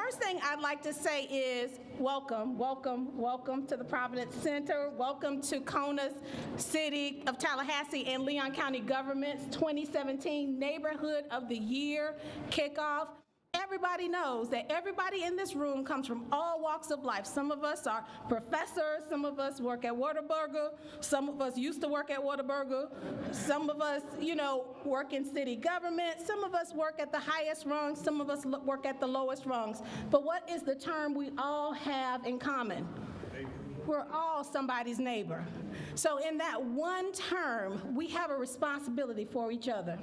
first thing I'd like to say is welcome, welcome, welcome to the Providence Center. Welcome to CONA's City of Tallahassee and Leon County Government's 2017 Neighborhood of the Year Kickoff. Everybody knows that everybody in this room comes from all walks of life. Some of us are professors, some of us work at Whataburger, some of us used to work at Whataburger, some of us, work in city government, some of us work at the highest rungs, some of us work at the lowest rungs. But what is the term we all have in common? We're all somebody's neighbor. So in that one term, we have a responsibility for each other.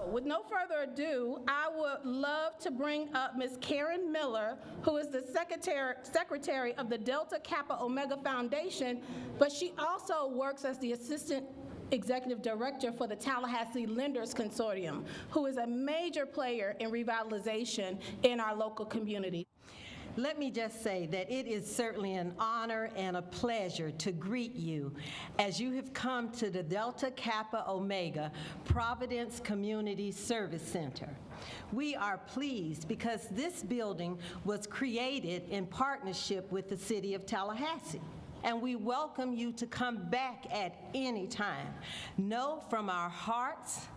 With no further ado, I would love to bring up Ms. Karen Miller, who is the secretary of the Delta Kappa Omega Foundation, but she also works as the assistant executive director for the Tallahassee Lenders Consortium, who is a major player in revitalization in our local community. Let me just say that it is certainly an honor and a pleasure to greet you as you have come to the Delta Kappa Omega Providence Community Service Center. We are pleased because this building was created in partnership with the City of Tallahassee, and we welcome you to come back at any time. Know from our hearts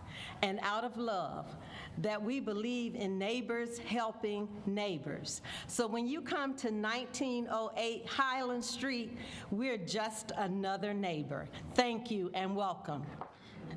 and out of love that we believe in neighbors helping neighbors. So when you come to 1908 Highland Street, we're just another neighbor. Thank you and welcome.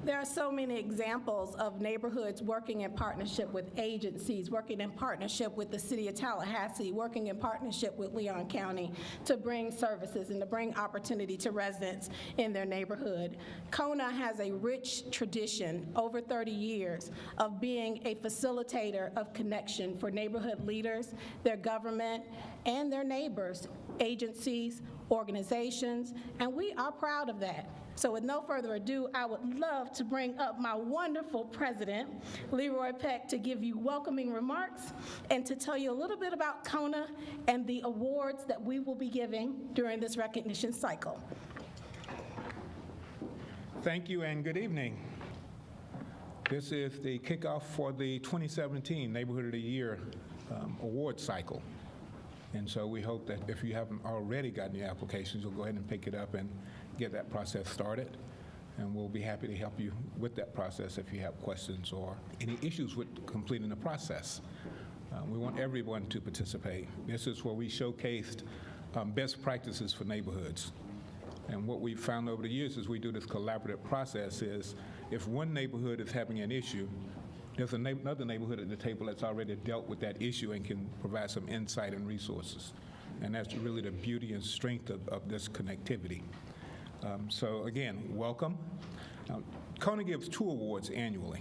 There are so many examples of neighborhoods working in partnership with agencies, working in partnership with the City of Tallahassee, working in partnership with Leon County to bring services and to bring opportunity to residents in their neighborhood. CONA has a rich tradition over 30 years of being a facilitator of connection for neighborhood leaders, their government, and their neighbors, agencies, organizations, and we are proud of that. So with no further ado, I would love to bring up my wonderful president, Leroy Peck, to give you welcoming remarks and to tell you a little bit about CONA and the awards that we will be giving during this recognition cycle. Thank you and good evening. This is the kickoff for the 2017 Neighborhood of the Year award cycle. And so we hope that if you haven't already gotten your applications, you'll go ahead and pick it up and get that process started. And we'll be happy to help you with that process if you have questions or any issues with completing the process. We want everyone to participate. This is where we showcased best practices for neighborhoods. And what we've found over the years as we do this collaborative process is if one neighborhood is having an issue, there's another neighborhood at the table that's already dealt with that issue and can provide some insight and resources. And that's really the beauty and strength of this connectivity. So again, welcome. CONA gives 2 awards annually.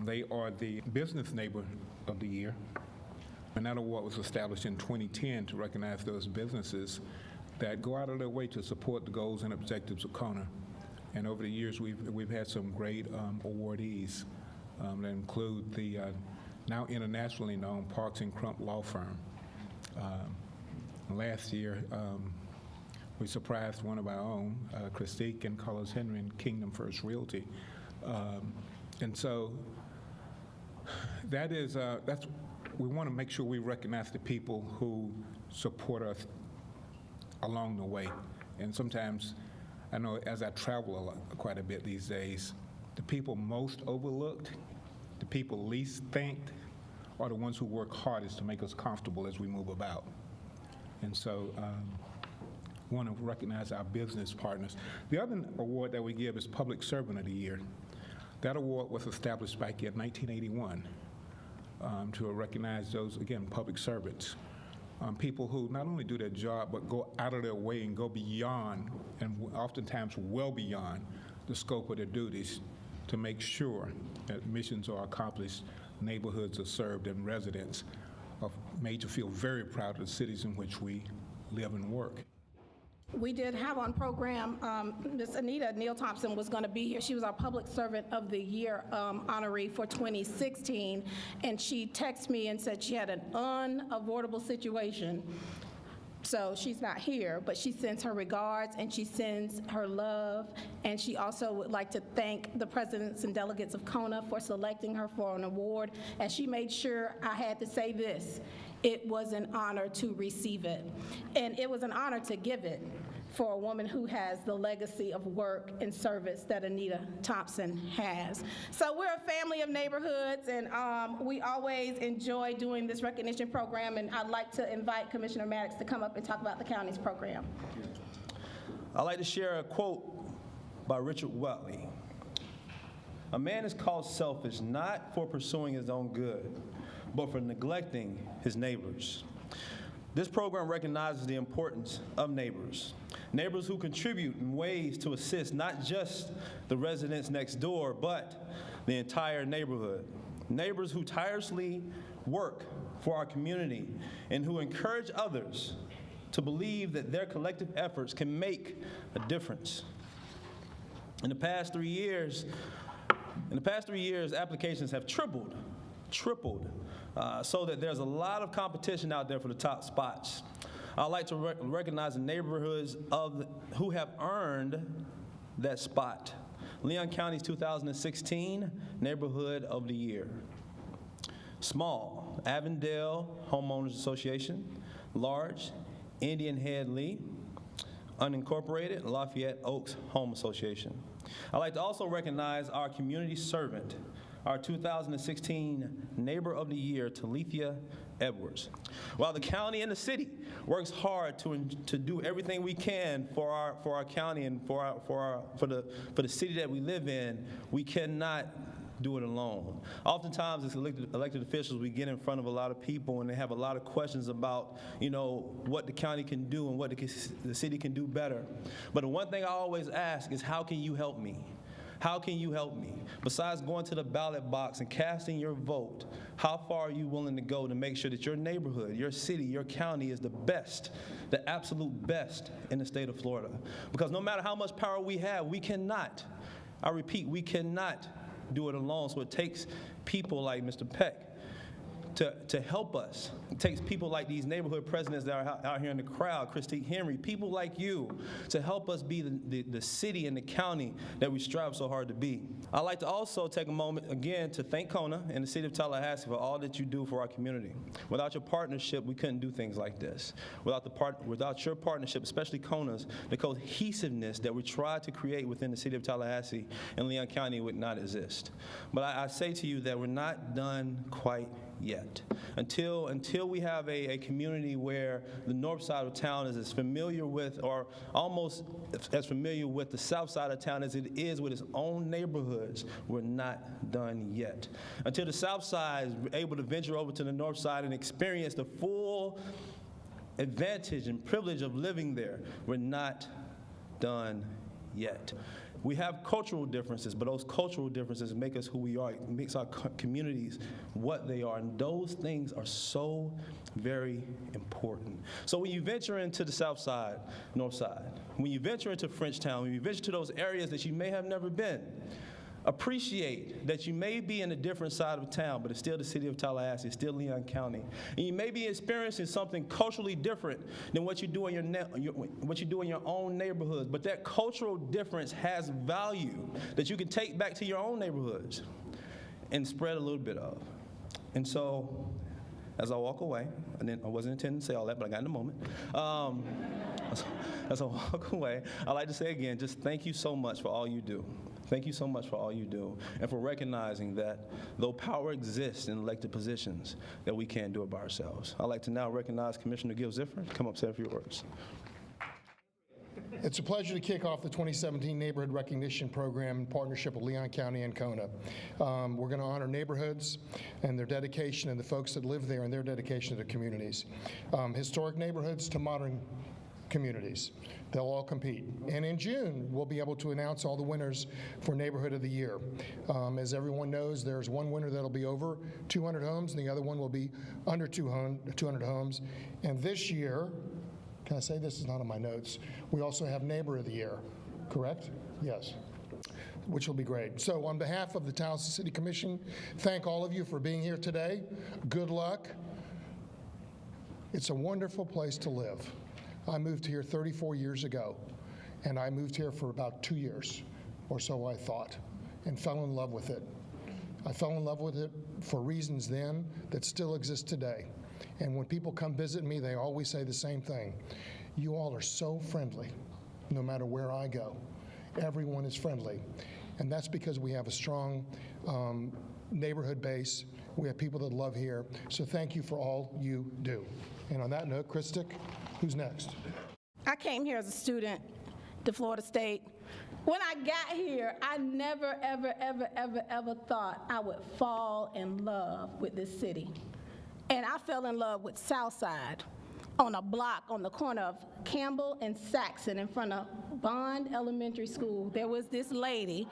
They are the Business Neighbor of the Year, and that award was established in 2010 to recognize those businesses that go out of their way to support the goals and objectives of CONA. And over the years, we've had some great awardees that include the now internationally known Parks and Crump law firm. Last year, we surprised one of our own, Christique and Carlos Henry and Kingdom First Realty. And so that is, we want to make sure we recognize the people who support us along the way. And sometimes, I know as I travel quite a bit these days, the people most overlooked, the people least thanked, are the ones who work hardest to make us comfortable as we move about. And so, we want to recognize our business partners. The other award that we give is Public Servant of the Year. That award was established back in 1981 to recognize those, again, public servants, people who not only do their job, but go out of their way and go beyond, and oftentimes well beyond, the scope of their duties to make sure that missions are accomplished, neighborhoods are served, and residents are made to feel very proud of the cities in which we live and work. We did have on program, Ms. Anita Neal Thompson was going to be here. She was our Public Servant of the Year honoree for 2016, and she texted me and said she had an unavoidable situation So she's not here, but she sends her regards and she sends her love. And she also would like to thank the presidents and delegates of CONA for selecting her for an award. And she made sure I had to say this: it was an honor to receive it. And it was an honor to give it for a woman who has the legacy of work and service that Anita Thompson has. So we're a family of neighborhoods, and we always enjoy doing this recognition program, and I'd like to invite Commissioner Maddox to come up and talk about the county's program. I'd like to share a quote by Richard Watley. "A man is called selfish not for pursuing his own good, but for neglecting his neighbors." This program recognizes the importance of neighbors. Neighbors who contribute in ways to assist not just the residents next door, but the entire neighborhood. Neighbors who tirelessly work for our community and who encourage others to believe that their collective efforts can make a difference. In the past 3 years, applications have tripled, so that there's a lot of competition out there for the top spots. I'd like to recognize the neighborhoods who have earned that spot. Leon County's 2016 Neighborhood of the Year. Small, Avondale Homeowners Association. Large, Indian Head Lee. Unincorporated, Lafayette Oaks Home Association. I'd like to also recognize our community servant, our 2016 Neighbor of the Year, Talithia Edwards. While the county and the city works hard to do everything we can for our county and for the city that we live in, we cannot do it alone. Oftentimes, as elected officials, we get in front of a lot of people and they have a lot of questions about, what the county can do and what the city can do better. But the one thing I always ask is, how can you help me? How can you help me? Besides going to the ballot box and casting your vote, how far are you willing to go to make sure that your neighborhood, your city, your county is the best, the absolute best in the state of Florida? Because no matter how much power we have, we cannot, I repeat, we cannot do it alone. So it takes people like Mr. Peck to help us. It takes people like these neighborhood presidents that are out here in the crowd, Christine Henry, people like you, to help us be the city and the county that we strive so hard to be. I'd like to also take a moment again to thank CONA and the City of Tallahassee for all that you do for our community. Without your partnership, we couldn't do things like this. Without your partnership, especially CONA's, the cohesiveness that we try to create within the City of Tallahassee and Leon County would not exist. But I say to you that we're not done quite yet. Until we have a community where the north side of town is as familiar with, or almost as familiar with, the south side of town as it is with its own neighborhoods, we're not done yet. Until the south side is able to venture over to the north side and experience the full advantage and privilege of living there, we're not done yet. We have cultural differences, but those cultural differences make us who we are. It makes our communities what they are, and those things are so very important. So when you venture into the south side, north side, when you venture into Frenchtown, when you venture to those areas that you may have never been, appreciate that you may be in a different side of town, but it's still the City of Tallahassee, it's still Leon County. And you may be experiencing something culturally different than what you do in your own neighborhoods, but that cultural difference has value that you can take back to your own neighborhoods and spread a little bit of. And so, as I walk away, I wasn't intending to say all that, but I got in a moment. As I walk away, I'd like to say again, just thank you so much for all you do. Thank you so much for all you do, and for recognizing that though power exists in elected positions, that we can't do it by ourselves. I'd like to now recognize Commissioner Gil Ziffer to come up and say a few words. It's a pleasure to kick off the 2017 Neighborhood Recognition Program in partnership with Leon County and CONA. We're going to honor neighborhoods and their dedication, and the folks that live there and their dedication to their communities. Historic neighborhoods to modern communities. They'll all compete. And in June, we'll be able to announce all the winners for Neighborhood of the Year. As everyone knows, there's one winner that'll be over 200 homes, and the other one will be under 200 homes. And this year, can I say this is not on my notes, we also have Neighbor of the Year, correct? Yes. Which will be great. So on behalf of the Tallahassee City Commission, thank all of you for being here today. Good luck. It's a wonderful place to live. I moved here 34 years ago, and I moved here for about 2 years, or so I thought, and fell in love with it. I fell in love with it for reasons then that still exist today. And when people come visit me, they always say the same thing. You all are so friendly, no matter where I go. Everyone is friendly. And that's because we have a strong neighborhood base. We have people that love here. So thank you for all you do. And on that note, Christic, who's next? I came here as a student to Florida State. When I got here, I never, ever thought I would fall in love with this city. And I fell in love with Southside on a block on the corner of Campbell and Saxon in front of Bond Elementary School. There was this lady.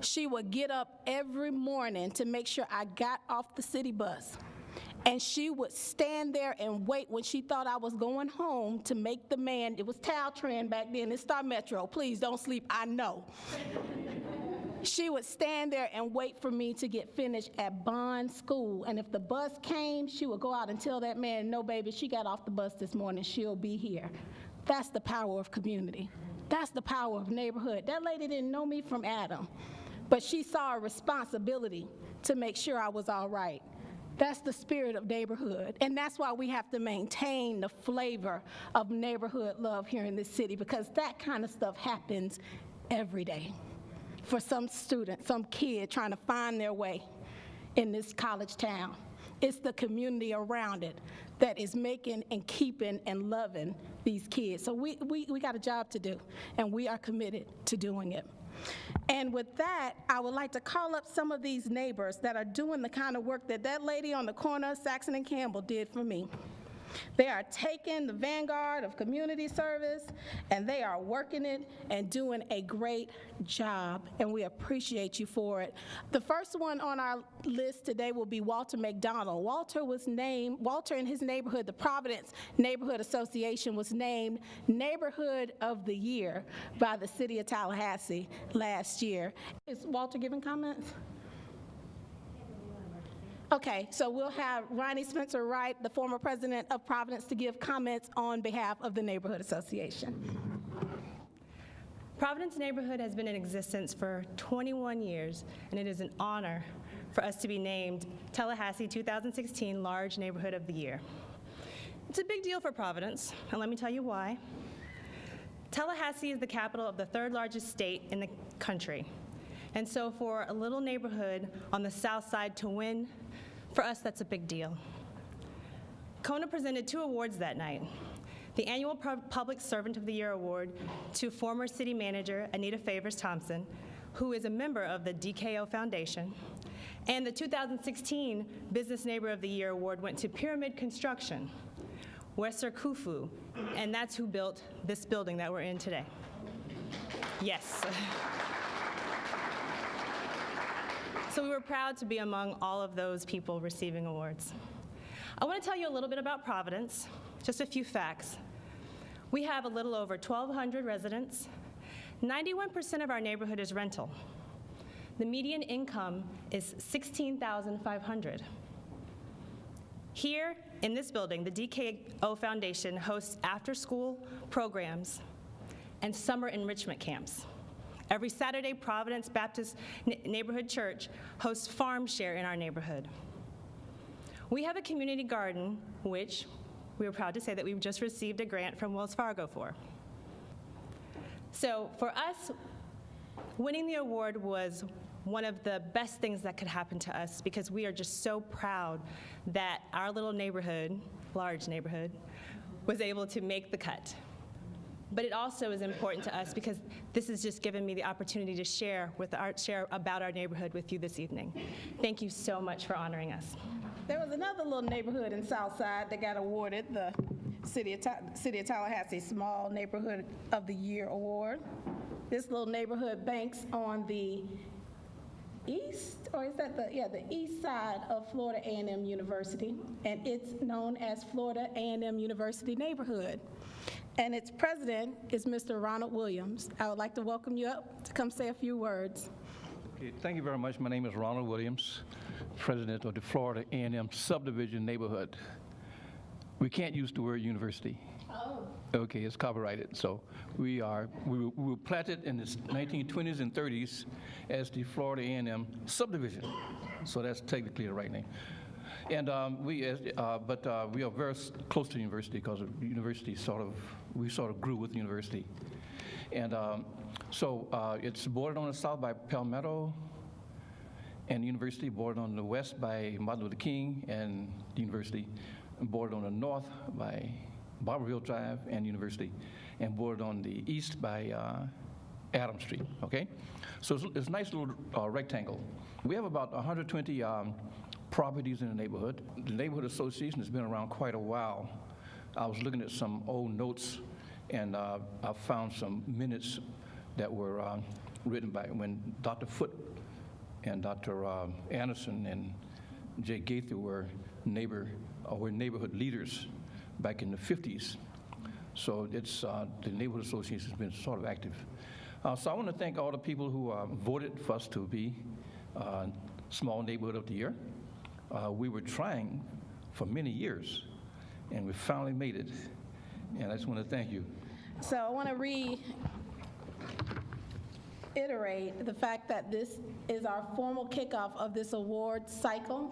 She would get up every morning to make sure I got off the city bus. And she would stand there and wait when she thought I was going home to make the man, it was Caltran back then, it's Star Metro, please don't sleep, I know. She would stand there and wait for me to get finished at Bond School. And if the bus came, she would go out and tell that man, no, baby, she got off the bus this morning, she'll be here. That's the power of community. That's the power of neighborhood. That lady didn't know me from Adam, but she saw a responsibility to make sure I was all right. That's the spirit of neighborhood, and that's why we have to maintain the flavor of neighborhood love here in this city, because that kind of stuff happens every day for some student, some kid trying to find their way in this college town. It's the community around it that is making and keeping and loving these kids. So we got a job to do, and we are committed to doing it. And with that, I would like to call up some of these neighbors that are doing the kind of work that that lady on the corner of Saxon and Campbell did for me. They are taking the vanguard of community service, and they are working it and doing a great job, and we appreciate you for it. The first one on our list today will be Walter McDonald. Walter in his neighborhood, the Providence Neighborhood Association, was named Neighborhood of the Year by the City of Tallahassee last year. Is Walter giving comments? Okay, so we'll have Ronnie Spencer Wright, the former president of Providence, to give comments on behalf of the Neighborhood Association. Providence Neighborhood has been in existence for 21 years, and it is an honor for us to be named Tallahassee 2016 Large Neighborhood of the Year. It's a big deal for Providence, and let me tell you why. Tallahassee is the capital of the third largest state in the country, and so for a little neighborhood on the south side to win, for us, that's a big deal. CONA presented 2 awards that night. The annual Public Servant of the Year Award to former city manager Anita Favors Thompson, who is a member of the DKO Foundation, and the 2016 Business Neighbor of the Year Award went to Pyramid Construction, Weser Khufu, and that's who built this building that we're in today. Yes. So we were proud to be among all of those people receiving awards. I want to tell you a little bit about Providence, just a few facts. We have a little over 1,200 residents. 91% of our neighborhood is rental. The median income is $16,500. Here in this building, the DKO Foundation hosts after-school programs and summer enrichment camps. Every Saturday, Providence Baptist Neighborhood Church hosts Farm Share in our neighborhood. We have a community garden, which we are proud to say that we've just received a grant from Wells Fargo for. So for us, winning the award was one of the best things that could happen to us, because we are just so proud that our little neighborhood, large neighborhood, was able to make the cut. But it also is important to us because this has just given me the opportunity to share about our neighborhood with you this evening. Thank you so much for honoring us. There was another little neighborhood in Southside that got awarded the City of Tallahassee Small Neighborhood of the Year Award. This little neighborhood banks on the east, or is that the east side of Florida A&M University, and it's known as Florida A&M University Neighborhood. And its president is Mr. Ronald Williams. I would like to welcome you up to come say a few words. Okay, thank you very much. My name is Ronald Williams, president of the Florida A&M Subdivision Neighborhood. We can't use the word university. Okay, it's copyrighted. So we were planted in the 1920s and 30s as the Florida A&M subdivision. So that's technically the right name. And we are very close to the university because the university we sort of grew with the university. And so it's bordered on the south by Palmetto, and the university bordered on the west by Martin Luther King and the university, and bordered on the north by Barberville Drive and university, and bordered on the east by Adams Street, okay? So it's a nice little rectangle. We have about 120 properties in the neighborhood. The neighborhood association has been around quite a while. I was looking at some old notes, and I found some minutes that were written by when Dr. Foote and Dr. Anderson and Jay Gaither were neighborhood leaders back in the 50s. So it's the neighborhood association has been sort of active. So I want to thank all the people who voted for us to be Small Neighborhood of the Year. We were trying for many years, and we finally made it. And I just want to thank you. So I want to reiterate the fact that this is our formal kickoff of this award cycle.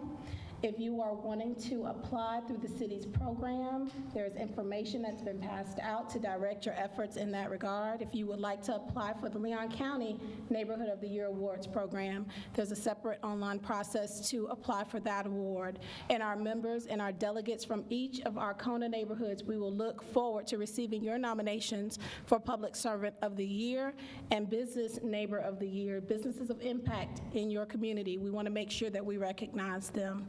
If you are wanting to apply through the city's program, there's information that's been passed out to direct your efforts in that regard. If you would like to apply for the Leon County Neighborhood of the Year Awards program, there's a separate online process to apply for that award. And our members and our delegates from each of our CONA neighborhoods, we will look forward to receiving your nominations for Public Servant of the Year and Business Neighbor of the Year, businesses of impact in your community. We want to make sure that we recognize them.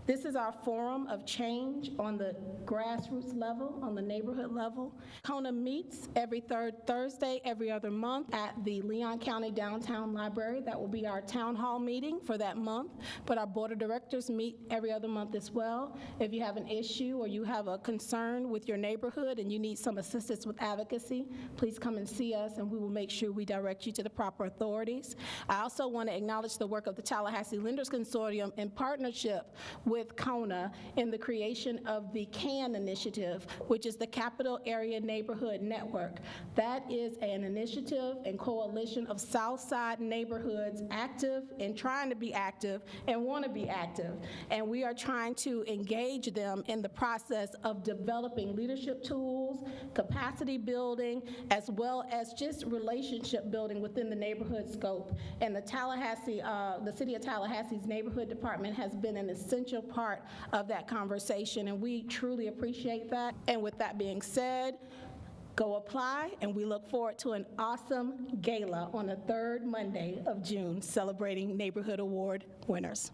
This is our forum of change on the grassroots level, on the neighborhood level. CONA meets every third Thursday, every other month at the Leon County Downtown Library. That will be our town hall meeting for that month, but our board of directors meet every other month as well. If you have an issue or you have a concern with your neighborhood and you need some assistance with advocacy, please come and see us and we will make sure we direct you to the proper authorities. I also want to acknowledge the work of the Tallahassee Lenders Consortium in partnership with CONA in the creation of the CAN initiative, which is the Capital Area Neighborhood Network. That is an initiative and coalition of Southside neighborhoods active and trying to be active and want to be active. And we are trying to engage them in the process of developing leadership tools, capacity building, as well as just relationship building within the neighborhood scope. And the City of Tallahassee's Neighborhood Department has been an essential part of that conversation, and we truly appreciate that. And with that being said, go apply, and we look forward to an awesome gala on the third Monday of June celebrating Neighborhood Award winners.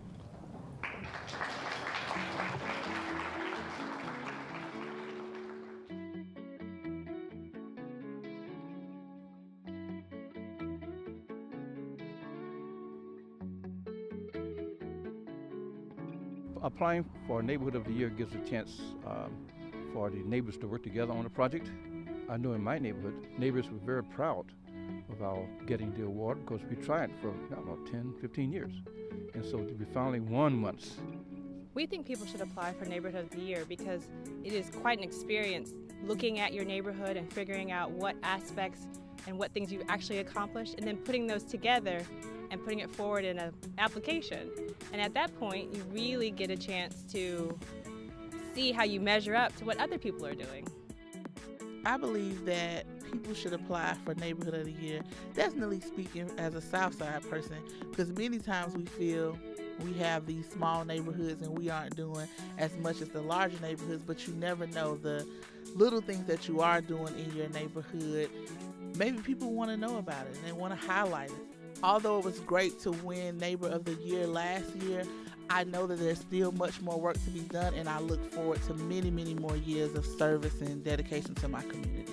Applying for Neighborhood of the Year gives a chance for the neighbors to work together on a project. I know in my neighborhood, neighbors were very proud of our getting the award because we tried for, I don't know, 10, 15 years. And so we finally won once. We think people should apply for Neighborhood of the Year because it is quite an experience looking at your neighborhood and figuring out what aspects and what things you've actually accomplished, and then putting those together and putting it forward in an application. And at that point, you really get a chance to see how you measure up to what other people are doing. I believe that people should apply for Neighborhood of the Year, definitely speaking as a Southside person, because many times we feel we have these small neighborhoods and we aren't doing as much as the larger neighborhoods, but you never know the little things that you are doing in your neighborhood. Maybe people want to know about it and they want to highlight it. Although it was great to win Neighbor of the Year last year, I know that there's still much more work to be done, and I look forward to many, many more years of service and dedication to my community.